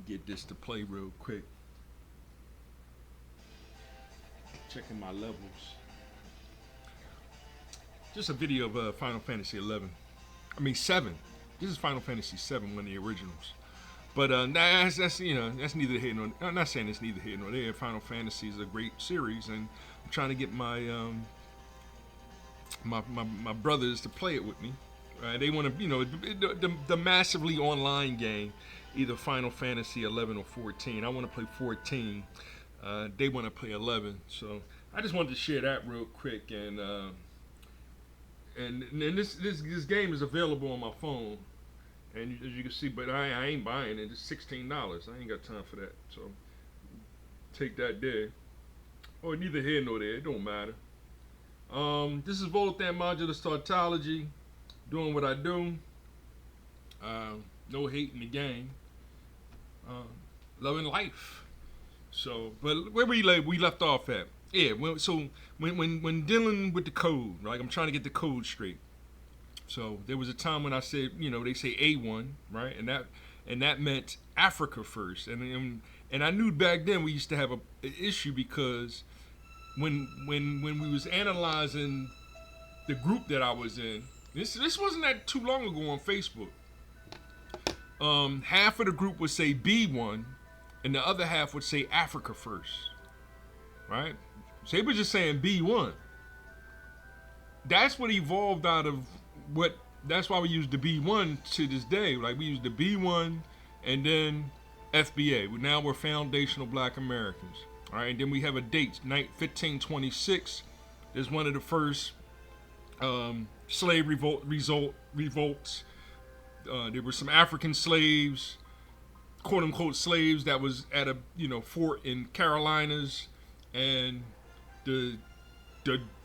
get this to play real quick. Checking my levels. Just a video of Final Fantasy 11. I mean 7. This is Final Fantasy 7, one of the originals. But that's that's neither here nor. I'm not saying it's neither here nor there. Final Fantasy is a great series, and I'm trying to get my brothers to play it with me. They want to, the massively online game, either Final Fantasy 11 or 14. I want to play 14. They want to play 11. So I just wanted to share that real quick, and this game is available on my phone, and as you can see, but I ain't buying it. It's $16. I ain't got time for that. So take that there. Or neither here nor there. It don't matter. This is Volothan Modular Startology, doing what I do. No hate in the game. Loving life. So, but where we left off at? Yeah. So when dealing with the code, right? I'm trying to get the code straight. So there was a time when I said, they say A1, right? And that meant Africa first. And I knew back then we used to have an issue because when we was analyzing the group that I was in, this wasn't that too long ago on Facebook. Half of the group would say B1, and the other half would say Africa first, right? So they were just saying B1. That's what evolved out of what. That's why we use the B1 to this day. Like we use the B1, and then FBA. Now we're Foundational Black Americans. All right, and then we have a date, 1526. Is one of the first slave revolts. There were some African slaves, quote unquote slaves, that was at a fort in Carolinas, and the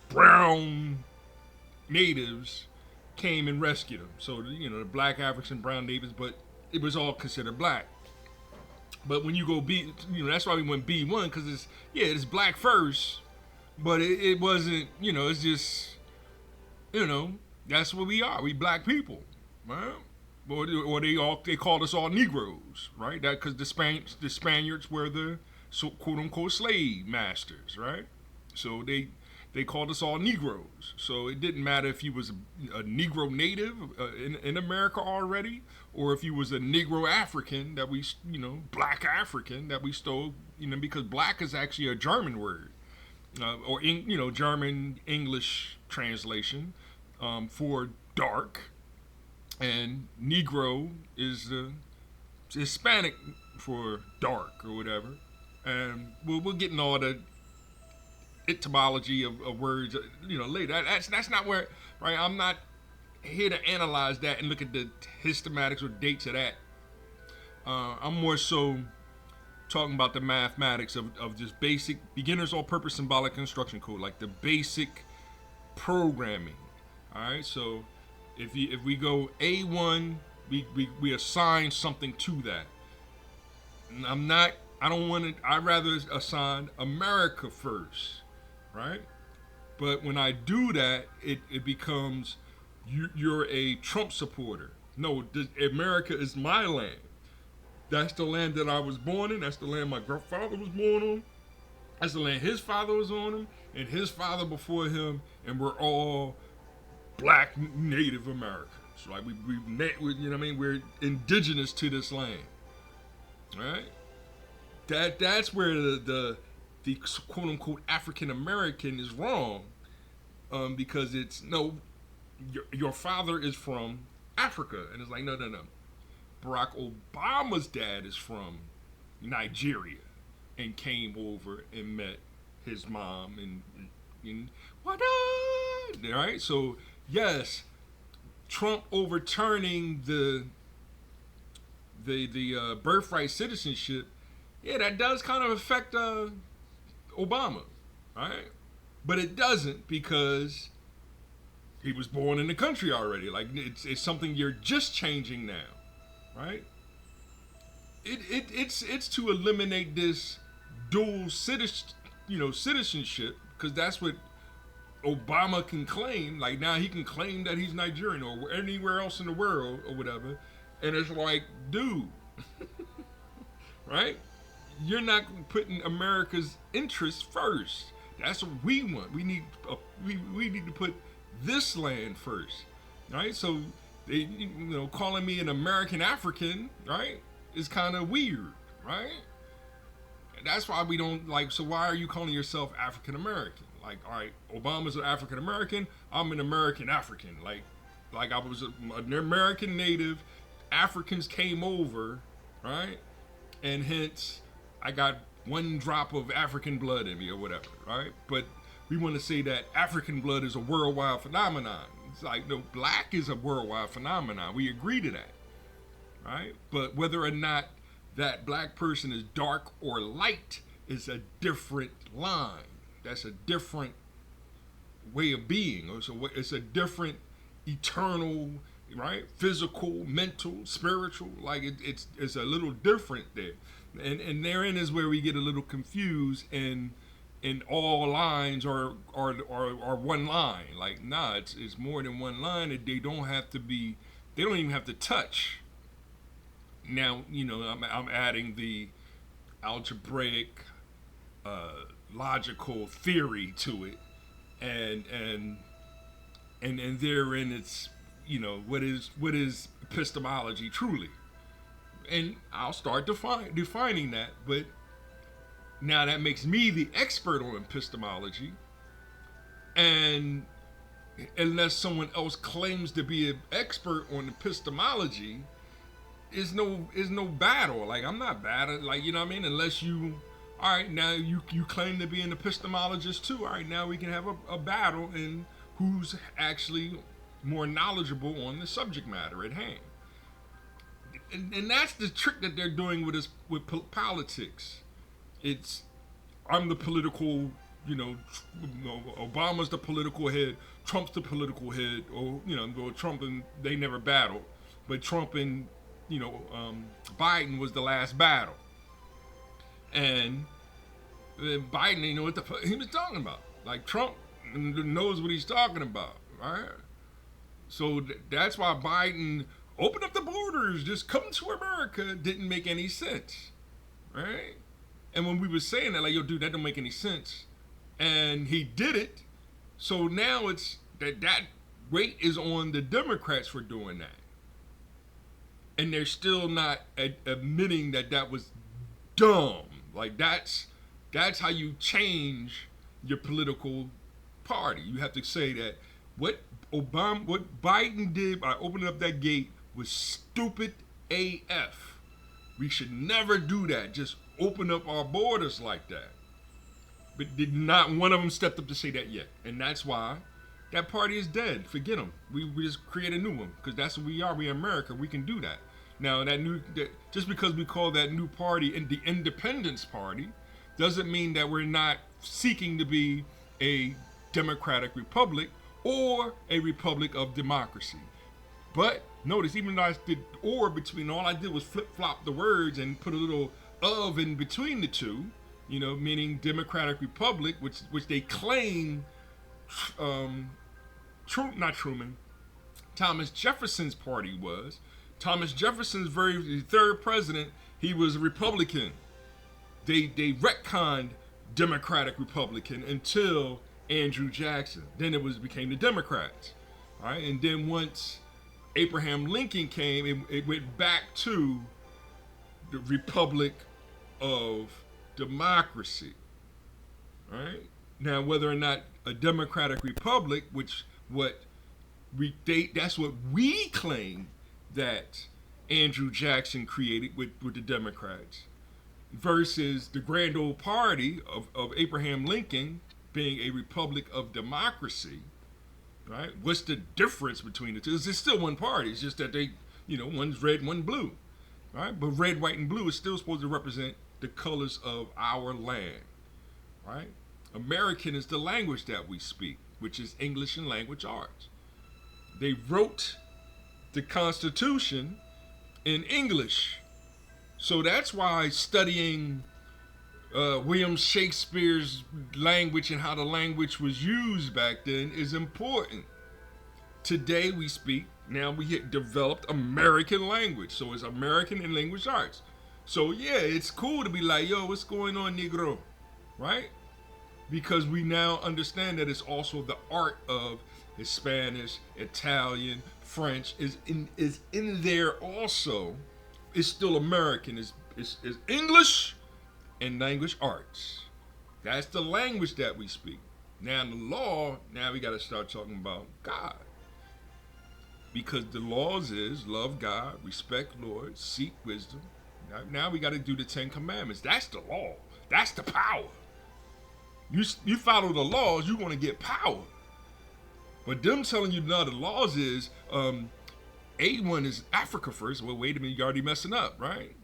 brown natives came and rescued them. So the black Africans and brown natives, but it was all considered black. But when you go B, that's why we went B1, because it's black first, but it wasn't, it's just, that's what we are. We black people, right? Or they called us all Negroes, right? That because the Spaniards were the quote unquote slave masters, right? So they called us all Negroes. So it didn't matter if you was a Negro native in America already, or if you was a Negro African that we, black African that we stole, because black is actually a German word, or German English translation for dark, and Negro is the Hispanic for dark or whatever. And we'll get into all the etymology of words, later. That's not where, right? I'm not here to analyze that and look at the hystematics or dates of that. I'm more so talking about the mathematics of just basic beginners all-purpose symbolic instruction code, like the basic programming. All right, so if we go A1, we assign something to that. And I'd rather assign America first, right? But when I do that, it becomes you're a Trump supporter. No, America is my land. That's the land that I was born in. That's the land my grandfather was born on. That's the land his father was on, and his father before him, and we're all black Native Americans. Like we're indigenous to this land, right? That's where the quote unquote African American is wrong, because it's your father is from Africa, and it's like no. Barack Obama's dad is from Nigeria and came over and met his mom and what up? Right? So yes, Trump overturning the birthright citizenship, that does kind of affect Obama, right? But it doesn't, because he was born in the country already. Like it's something you're just changing now, right? It's to eliminate this dual citizenship, because that's what Obama can claim. Like now he can claim that he's Nigerian or anywhere else in the world or whatever, and it's like, dude, right? You're not putting America's interests first. That's what we want. We need to put this land first, right? So they, calling me an American African, right, is kind of weird, right? That's why we don't like. So why are you calling yourself African American? Like, all right, Obama's an African American. I'm an American African. Like I was an American native. Africans came over, right, and hence I got one drop of African blood in me or whatever, right? But we want to say that African blood is a worldwide phenomenon. It's like, no, black is a worldwide phenomenon. We agree to that, right? But whether or not that black person is dark or light is a different line. That's a different way of being. It's a different eternal, right? Physical, mental, spiritual. Like it's a little different there. And therein is where we get a little confused, and all lines are one line. Like, nah, it's more than one line. They don't have to be. They don't even have to touch. Now, I'm adding the algebraic, logical theory to it, and therein it's what is epistemology truly. And I'll start defining that, but now that makes me the expert on epistemology, and unless someone else claims to be an expert on epistemology, is no battle. Like, I'm not battling, like, you know what I mean? Unless you, all right, now you claim to be an epistemologist too. All right, now we can have a battle in who's actually more knowledgeable on the subject matter at hand. And that's the trick that they're doing with us with politics. It's, I'm the political, Obama's the political head, Trump's the political head, or Trump and they never battled, but Trump and Biden was the last battle, and Biden didn't know what the fuck he was talking about. Like, Trump knows what he's talking about, right? So that's why Biden open up the borders, just come to America, didn't make any sense, right? And when we were saying that, like, yo, dude, that don't make any sense, and he did it, so now it's that weight is on the Democrats for doing that, and they're still not admitting that was dumb. Like, that's how you change your political party. You have to say that what Biden did by opening up that gate was stupid AF. We should never do that. Just open up our borders like that. But did not one of them stepped up to say that yet. And that's why that party is dead. Forget them. We just create a new one, because that's what we are. We're America. We can do that. Now, just because we call that new party the Independence Party doesn't mean that we're not seeking to be a democratic republic or a republic of democracy. But notice, even though I did or between, all I did was flip-flop the words and put a little of in between the two, meaning Democratic Republic, which they claim, not Truman, Thomas Jefferson's party was. Thomas Jefferson's third president, he was a Republican. They retconned Democratic Republican until Andrew Jackson. Then it became the Democrats. All right, and then once Abraham Lincoln came, it went back to the Republic of Democracy. All right? Now, whether or not a democratic republic, that's what we claim that Andrew Jackson created with the Democrats, versus the grand old party of Abraham Lincoln being a republic of democracy. Right? What's the difference between the two? It's still one party. It's just that they, one's red, one blue. Right? But red, white, and blue is still supposed to represent the colors of our land. Right? American is the language that we speak, which is English and language arts. They wrote the Constitution in English. So that's why studying William Shakespeare's language and how the language was used back then is important. Today we speak, now we developed American language. So it's American and language arts. So yeah, it's cool to be like, yo, what's going on, Negro? Right? Because we now understand that it's also the art of Spanish, Italian, French is in there also. It's still American. It's English and language arts. That's the language that we speak. Now in the law, now we got to start talking about God. Because the laws is love God, respect Lord, seek wisdom. Now we got to do the 10 Commandments. That's the law. That's the power. You follow the laws, you're going to get power. But them telling you now the laws is A1 is Africa first. Well, wait a minute, you're already messing up, right?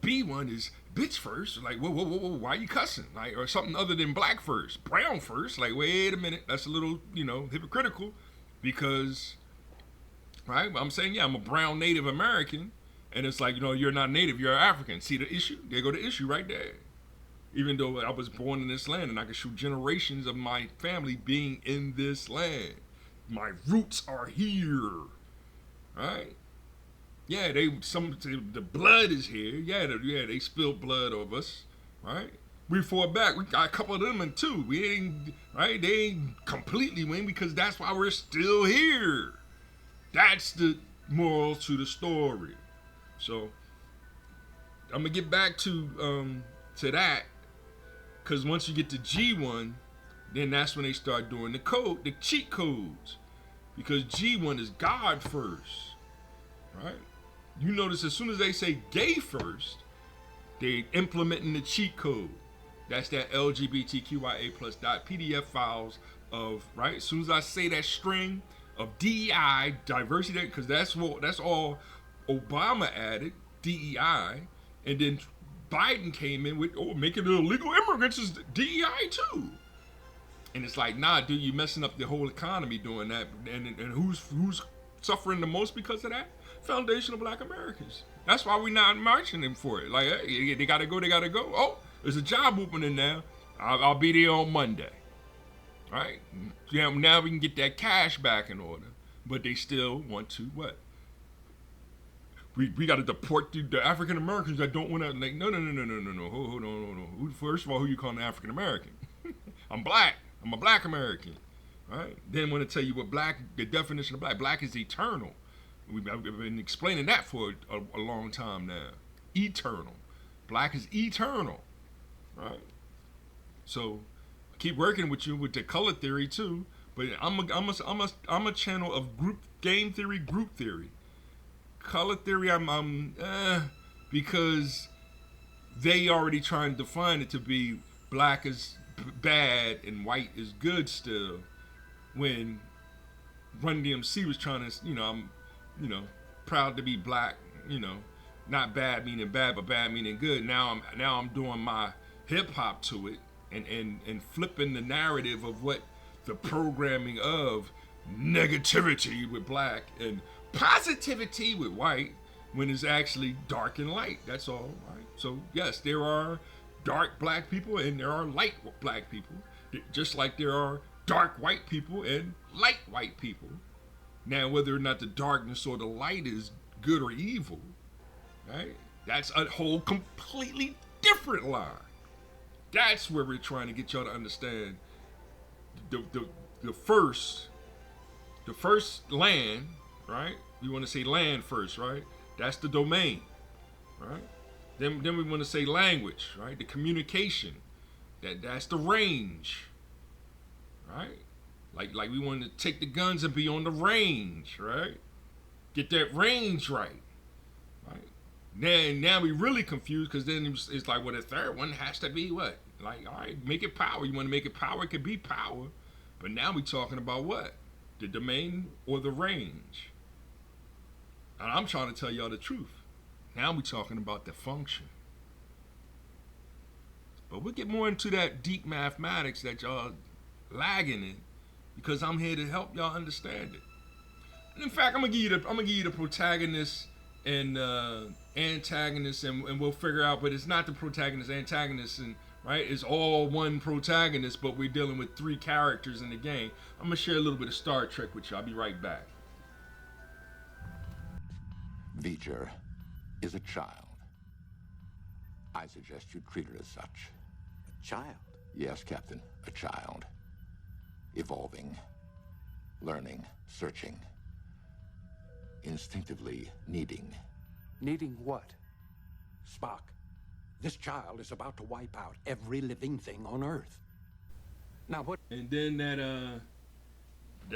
B1 is bitch first. Like, whoa, why are you cussing? Like, or something other than black first, brown first. Like, wait a minute, that's a little, hypocritical, because, right? I'm saying, yeah, I'm a brown Native American, and it's like, you're not Native, you're African. See the issue? There go the issue right there. Even though I was born in this land, and I can show generations of my family being in this land, my roots are here, right? Yeah, the blood is here. Yeah, they spilled blood over us, right? We fought back. We got a couple of them in too. We ain't right. They ain't completely win because that's why we're still here. That's the moral to the story. So I'm gonna get back to that, because once you get to G1, then that's when they start doing the cheat codes, because G1 is God first, right? You notice as soon as they say gay first, they implementing the cheat code. That's that LGBTQIA plus .pdf files of, right? As soon as I say that string of DEI, diversity, because that's all Obama added, DEI, and then Biden came in with, making illegal immigrants is DEI too. And it's like, nah, dude, you messing up the whole economy doing that. And who's suffering the most because of that? Foundational Black Americans. That's why we're not marching them for it. Like, hey, they gotta go. Oh, there's a job opening now. I'll be there on Monday. Right? Yeah, now we can get that cash back in order. But they still want to what? We got to deport the African Americans that don't want to. Like, no. Hold on. First of all, who you calling African American? I'm black. I'm a black American. Right? Then want to tell you what the definition of black. Black is eternal. We've been explaining that for a long time now. Eternal. Black is eternal. Right? So I keep working with you with the color theory too. But I'm a channel of game theory, group theory. Color theory, because they already trying to define it to be black is bad and white is good still. When Run DMC was trying to, I'm, proud to be black, not bad meaning bad, but bad meaning good. Now I'm doing my hip hop to it and flipping the narrative of what the programming of negativity with black and positivity with white, when it's actually dark and light. That's all, right? So yes, there are dark black people and there are light black people, just like there are dark white people and light white people. Now, whether or not the darkness or the light is good or evil, right? That's a whole completely different line. That's where we're trying to get y'all to understand the first land, right? We want to say land first, right? That's the domain, right? Then we want to say language, right? The communication. That's the range, right? Like we want to take the guns and be on the range, right? Get that range right, right? Now we really confused, because then it's like, well, the third one has to be what? Like, all right, make it power. You want to make it power? It could be power, but now we talking about what? The domain or the range? And I'm trying to tell y'all the truth. Now we talking about the function. But we'll get more into that deep mathematics that y'all lagging in, because I'm here to help y'all understand it. And in fact, I'm gonna give you the protagonist and antagonist, and we'll figure out. But it's not the protagonist, antagonist, and right? It's all one protagonist, but we're dealing with 3 characters in the game. I'm gonna share a little bit of Star Trek with you. I'll be right back. V'ger is a child. I suggest you treat it as such. A child? Yes, Captain, a child. Evolving, learning, searching, instinctively needing. Needing what? Spock, this child is about to wipe out every living thing on Earth. Now what? And then that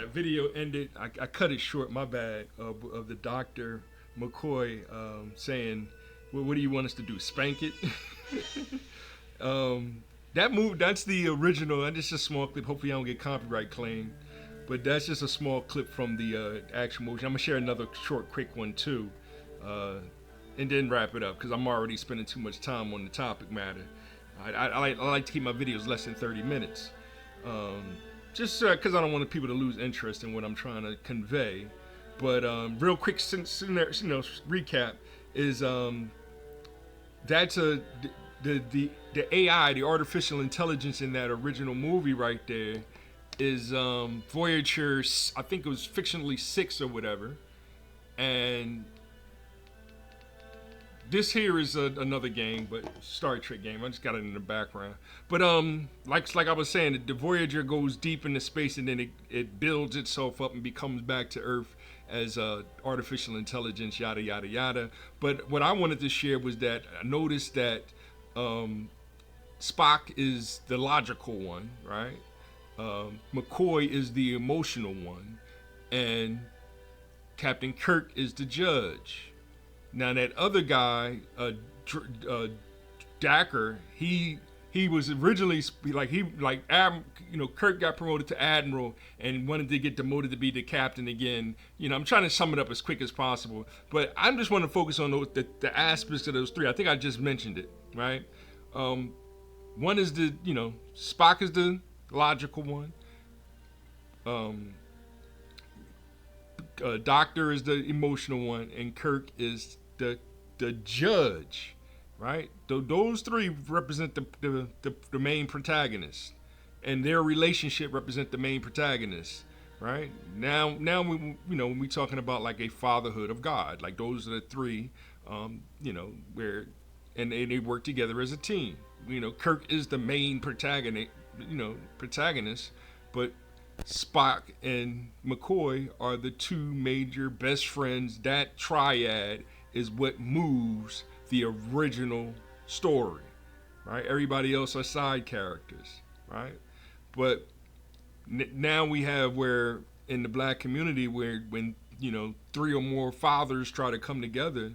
video ended. I cut it short. My bad. Of the Dr. McCoy saying, "Well, what do you want us to do? Spank it?" That move. That's the original. And it's just a small clip. Hopefully, I don't get copyright claim. But that's just a small clip from the actual movie. I'm gonna share another short, quick one too, and then wrap it up because I'm already spending too much time on the topic matter. I like to keep my videos less than 30 minutes. Just because I don't want people to lose interest in what I'm trying to convey. But real quick, recap is that's the AI, the artificial intelligence in that original movie right there is Voyager. I think it was fictionally 6 or whatever, and this here is another game, but Star Trek game. I just got it in the background. But like I was saying, the Voyager goes deep into space and then it builds itself up and becomes back to Earth as artificial intelligence, yada yada yada. But what I wanted to share was that I noticed that Spock is the logical one, right? McCoy is the emotional one, and Captain Kirk is the judge. Now that other guy, Dacker, he was originally Kirk got promoted to admiral and wanted to get demoted to be the captain again. I'm trying to sum it up as quick as possible, but I just want to focus on the aspects of those three. I think I just mentioned it, right? One is Spock is the logical one. Doctor is the emotional one, and Kirk is the judge, right? Those three represent the main protagonists, and their relationship represent the main protagonists, right? Now when we talking about like a fatherhood of God, like those are the three, where and they work together as a team. Kirk is the main protagonist, but Spock and McCoy are the two major best friends. That triad is what moves the original story, right? Everybody else are side characters, right? But now we have where in the black community where when 3 or more fathers try to come together,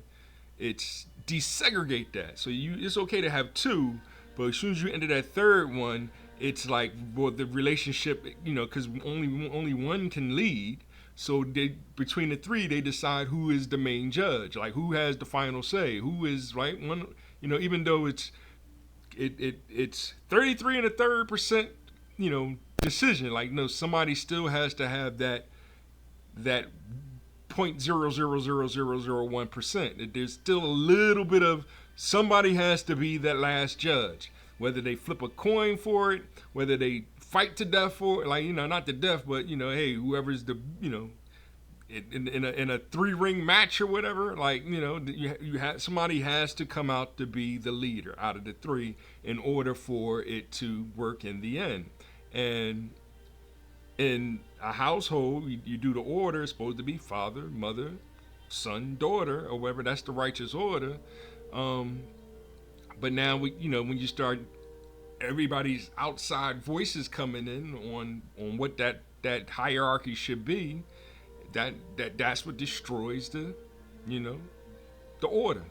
it's desegregate that. So it's okay to have 2, but as soon as you enter that third one, it's like, well, the relationship, because only one can lead. So between the 3, they decide who is the main judge, like who has the final say, who is right one. Even though it's 33 and a third percent, decision. Like no, somebody still has to have that 0.000001%. There's still a little bit of somebody has to be that last judge. Whether they flip a coin for it, whether they fight to death for it, like not to death, but hey, whoever's the in a 3-ring match or whatever, like you have somebody has to come out to be the leader out of the 3 in order for it to work in the end. And in a household, you do the order. It's supposed to be father, mother, son, daughter, or whatever. That's the righteous order. But now when you start everybody's outside voices coming in on what that hierarchy should be, that's what destroys the order.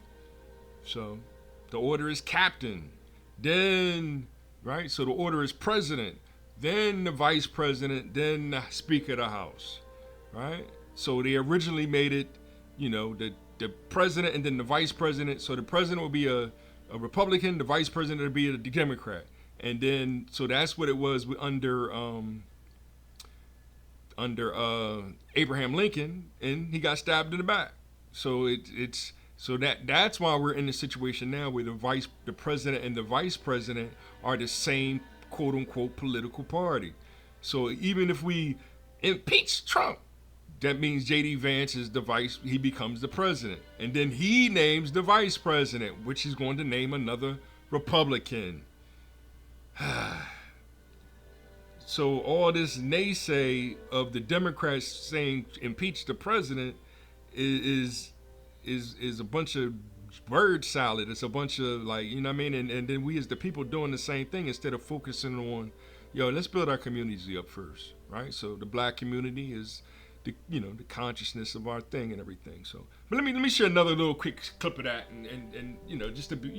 So the order is captain, then right. So the order is president, then the vice president, then the speaker of the house, right? So they originally made it, the president and then the vice president. So the president will be a Republican, the vice president would be a Democrat. And then, so that's what it was under Abraham Lincoln, and he got stabbed in the back. So that's why we're in the situation now where the president and the vice president are the same quote unquote political party. So even if we impeach Trump, that means J.D. Vance is the vice, he becomes the president. And then he names the vice president, which is going to name another Republican. So all this naysay of the Democrats saying impeach the president is a bunch of word salad. It's a bunch of, like, you know what I mean? And then we as the people doing the same thing instead of focusing on, let's build our communities up first, right? So the black community is the consciousness of our thing and everything. So, but let me share another little quick clip of that and just to be,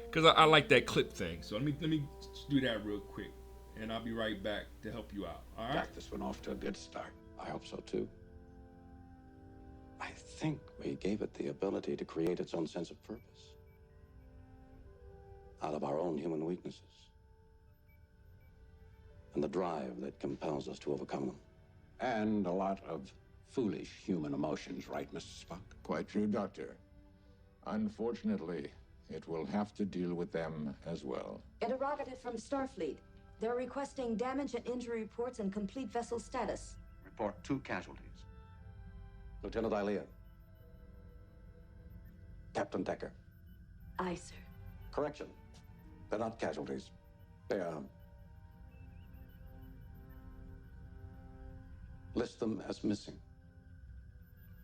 because I like that clip thing. So let me do that real quick, and I'll be right back to help you out. All right? Got this one off to a good start. I hope so too. I think we gave it the ability to create its own sense of purpose out of our own human weaknesses and the drive that compels us to overcome them. And a lot of foolish human emotions, right, Mr. Spock? Quite true, Doctor. Unfortunately, it will have to deal with them as well. Interrogative from Starfleet. They're requesting damage and injury reports and complete vessel status. Report 2 casualties. Lieutenant Ilea. Captain Decker. Aye, sir. Correction. They're not casualties. They are... List them as missing.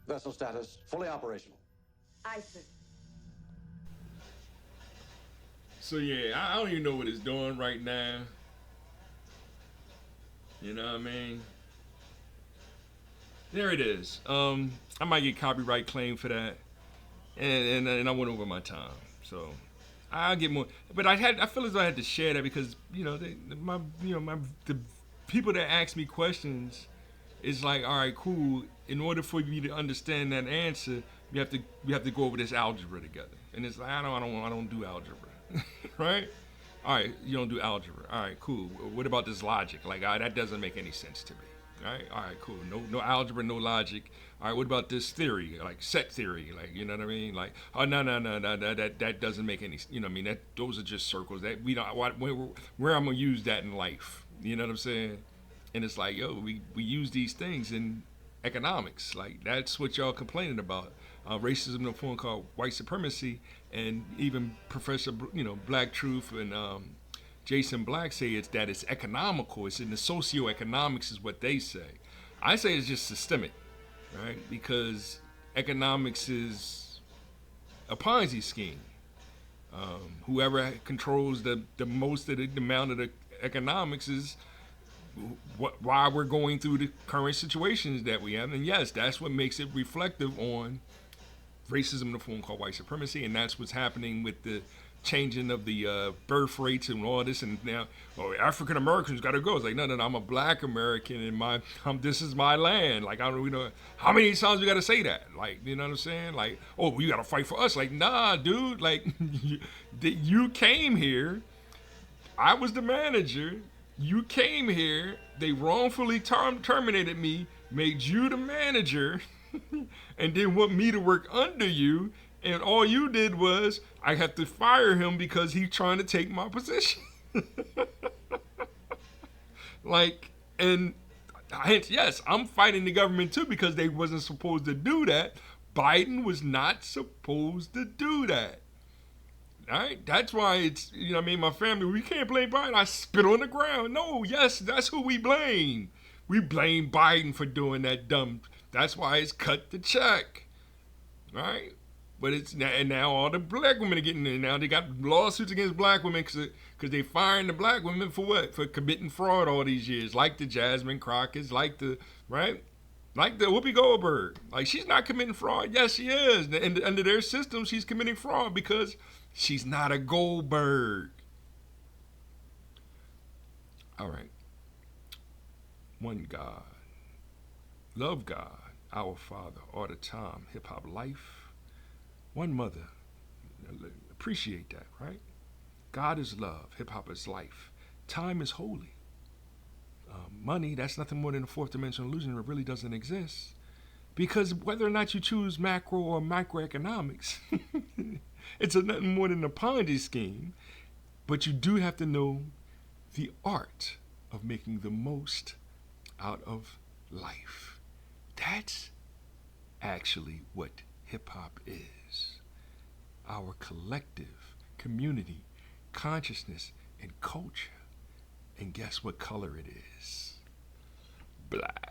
Vessel status, fully operational. Aye, sir. So yeah, I don't even know what it's doing right now. You know what I mean? There it is. I might get copyright claim for that, and I went over my time, so I'll get more. But I feel as though I had to share that because the people that ask me questions, it's like, all right, cool. In order for you to understand that answer, we have to go over this algebra together, and it's like I don't do algebra, right? All right, you don't do algebra. All right, cool. What about this logic? Like, that doesn't make any sense to me. All right, cool. No algebra, no logic. All right, what about this theory, like set theory? Like, you know what I mean? Like, oh no, that doesn't make any. You know what I mean? Those are just circles. That we don't. Where I'm gonna use that in life? You know what I'm saying? And it's like, we use these things in economics. Like, that's what y'all complaining about. Racism in a form called white supremacy, and even Professor Black Truth and Jason Black say it's economical. It's in the socioeconomics is what they say. I say it's just systemic, right? Because economics is a Ponzi scheme. Whoever controls the most of the amount of the economics is why we're going through the current situations that we have. And yes, that's what makes it reflective on racism in a form called white supremacy, and that's what's happening with the changing of the birth rates and all this. And now, African Americans got to go. It's like, no, I'm a Black American, and this is my land. Like, I don't know how many times we got to say that. Like, you know what I'm saying? Like, you got to fight for us. Like, nah, dude. Like, you came here. I was the manager. You came here. They wrongfully terminated me, made you the manager, and then want me to work under you. And all you did was, I have to fire him because he's trying to take my position. Like, and hence, yes, I'm fighting the government too because they wasn't supposed to do that. Biden was not supposed to do that. All right, that's why it's, my family, we can't blame Biden. I spit on the ground. No, yes, that's who we blame. We blame Biden for doing that dumb. That's why it's cut the check. All right. But it's now all the Black women are getting in. Now they got lawsuits against Black women because they firing the Black women for what? For committing fraud all these years, like the Jasmine Crockett's, like the Whoopi Goldberg. Like, she's not committing fraud. Yes, she is. And under their system, she's committing fraud because she's not a Goldberg. All right. One God. Love God, our Father, all the time. Hip hop life. One mother. Appreciate that, right? God is love. Hip-hop is life. Time is holy. Money, that's nothing more than a fourth dimensional illusion that really doesn't exist. Because whether or not you choose macro or microeconomics, it's nothing more than a Ponzi scheme. But you do have to know the art of making the most out of life. That's actually what hip hop is. Our collective community, consciousness, and culture. And guess what color it is? Black.